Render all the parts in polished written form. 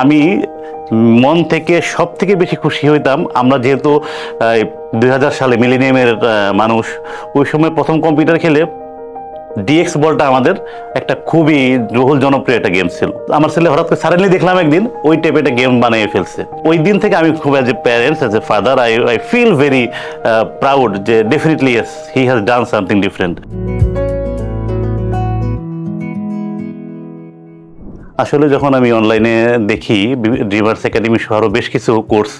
আমি মন থেকে সবথেকে বেশি খুশি হইতাম আমরা যেহেতু 2000 সালে মিলেনিয়ামের মানুষ। ওই সময় প্রথম কম্পিউটার খেলে ডিএক্স বলটা আমাদের একটা খুবই বহুল জনপ্রিয় একটা গেম ছিল। আমার ছেলে হঠাৎ করে সাডেনলি দেখলাম একদিন ওই টাইপের একটা গেম বানিয়ে ফেলছে। ওই দিন থেকে আমি খুব as a parents, as a father, I feel very proud যে definitely yes, he has done something different. আসলে যখন আমি অনলাইনে দেখি ড্রিমার্স একাডেমি সহ আরও বেশ কিছু course,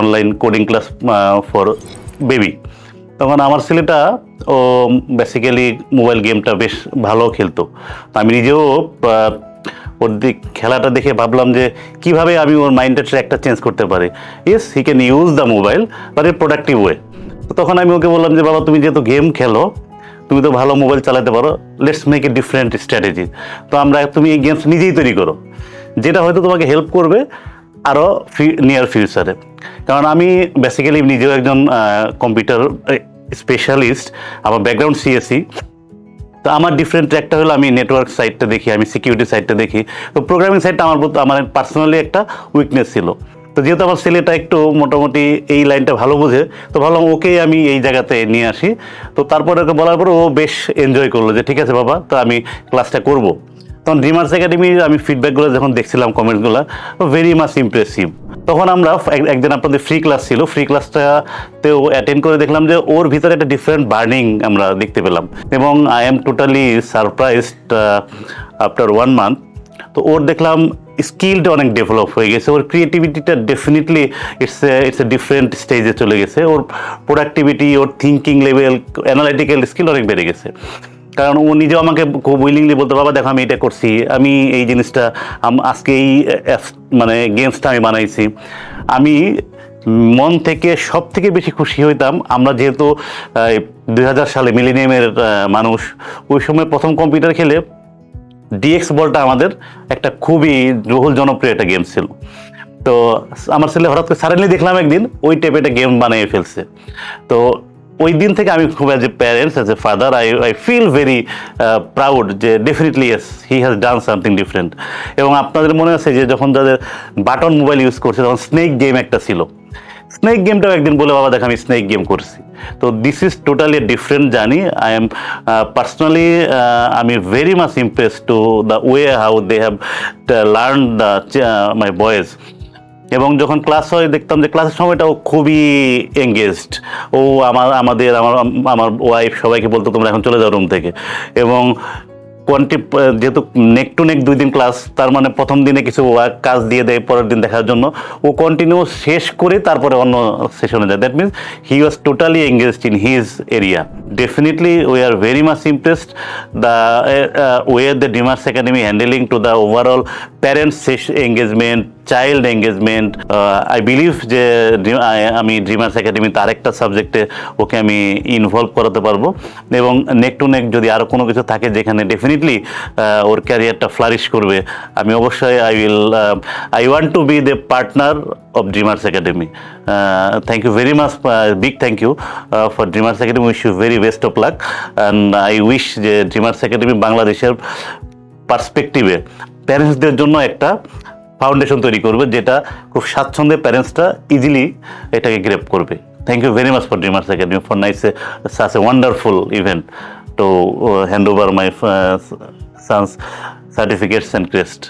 online coding class for baby, তখন আমার ছেলেটা ও বেসিক্যালি মোবাইল গেমটা বেশ ভালো খেলতো। আমি নিজেও ওর খেলাটা দেখে ভাবলাম যে কিভাবে আমি ওর মাইন্ডের ট্র্যাকটা চেঞ্জ করতে পারি। Yes, he can use the mobile but A productive way. তখন আমি ওকে বললাম যে বাবা, তুমি যেহেতু গেম খেলো, তুমি তো ভালো মোবাইল চালাতে পারো, let's make a different strategy. তো তুমি এই গেমস নিজেই তৈরি করো, যেটা হয়তো তোমাকে হেল্প করবে আরও নিয়ার ফিউচারে। কারণ আমি বেসিক্যালি নিজেও একজন কম্পিউটার স্পেশালিস্ট, আমার ব্যাকগ্রাউন্ড সিএসসি। তো আমার ডিফারেন্ট ট্র্যাকটা হলো আমি নেটওয়ার্ক সাইডটা দেখি, আমি সিকিউরিটি সাইডটা দেখি। তো প্রোগ্রামিং সাইডটা আমার পার্সোনালি একটা উইকনেস ছিল। তো যেহেতু আমার ছেলেটা একটু মোটামুটি এই লাইনটা ভালো বোঝে, তো ভাবলাম ওকেই আমি এই জায়গাতে নিয়ে আসি। তো তারপরে ওকে বলার পর ও বেশ এনজয় করলো যে ঠিক আছে বাবা, তো আমি ক্লাসটা করব। তখন ড্রিমার্স একাডেমির আমি ফিডব্যাকগুলো যখন দেখছিলাম, কমেন্টসগুলো ভেরি মাচ ইমপ্রেসিভ। তখন আমরা একদিন আপনাদের ফ্রি ক্লাস ছিল, ফ্রি ক্লাসটাতেও অ্যাটেন্ড করে দেখলাম যে ওর ভিতরে একটা ডিফারেন্ট বার্নিং আমরা দেখতে পেলাম। এবং I am totally surprised after 1 month. তো ওর দেখলাম স্কিলটা অনেক ডেভেলপ হয়ে গেছে, ওর ক্রিয়েটিভিটিটা ডেফিনেটলি ইটস এ ডিফারেন্ট স্টেজে চলে গেছে। ওর প্রোডাক্টিভিটি, ওর থিঙ্কিং লেভেল, অ্যানালাইটিক্যাল স্কিল অনেক বেড়ে গেছে। কারণ ও নিজেও আমাকে খুব উইলিংলি বলতো, বাবা দেখো আমি এটা করছি, আমি এই জিনিসটা আজকে এই মানে গেমসটা আমি বানাইছি। আমি মন থেকে সবথেকে বেশি খুশি হইতাম আমরা যেহেতু 2000 সালে মিলেনিয়ামের মানুষ। ওই সময় প্রথম কম্পিউটার খেলে ডিএক্স বলটা আমাদের একটা খুবই বহুল জনপ্রিয় একটা গেম ছিল। তো আমার ছেলে হঠাৎ করে সাডেনলি দেখলাম একদিন ওই টাইপের একটা গেম বানিয়ে ফেলছে। তো ওই দিন থেকে আমি খুব as a parents, as a father, I feel very proud যে definitely yes, he has done something different. এবং আপনাদের মনে আছে যে যখন যাদের বাটন মোবাইল ইউজ করছে, তখন স্নেক গেম একটা ছিল। স্নেক গেমটাও একদিন বলে, বাবা দেখ আমি স্নেক গেম করছি। তো this is totally a different journey. I am personally আমি very much impress to the way how they have learn the my boys. এবং যখন ক্লাস হয় দেখতাম যে ক্লাসের সময়টাও খুবই এঙ্গেজড। ও আমার ওয়াইফ সবাইকে বলতো তোমরা এখন চলে যাও রুম থেকে। এবং যেহেতু নেক টু নেক 2 দিন ক্লাস, তার মানে প্রথম দিনে কিছু কাজ দিয়ে দেয় পরের দিন দেখার জন্য, ও কন্টিনিউ শেষ করে তারপরে অন্য সেশনে যায়। That means he was totally engaged in his area. Definitely we are very much impressed the way the dreamers academy handling to the overall parents engagement, child engagement. I believe যে আমি dreamers একাডেমিতে আরেকটা সাবজেক্টে ওকে আমি involve করাতে পারবো। এবং নেক two নেক যদি আরও কোনো কিছু থাকে যেখানে ডেফিনেটলি ওর ক্যারিয়ারটা ফ্লারিশ করবে, আমি অবশ্যই I want to be the partner of Dreamers Academy. Thank you very much, big thank you for Dreamers Academy. Wish you very best of luck. And I wish যে ড্রিমার্স একাডেমি বাংলাদেশের পার্সপেক্টিভে প্যারেন্টসদের জন্য একটা foundation তৈরি করবে, যেটা খুব স্বাচ্ছন্দ্যে প্যারেন্টসটা ইজিলি এটাকে গ্রেপ করবে। Thank you very much for Dreamers Academy for such a wonderful event to hand over my son's certificates and crest.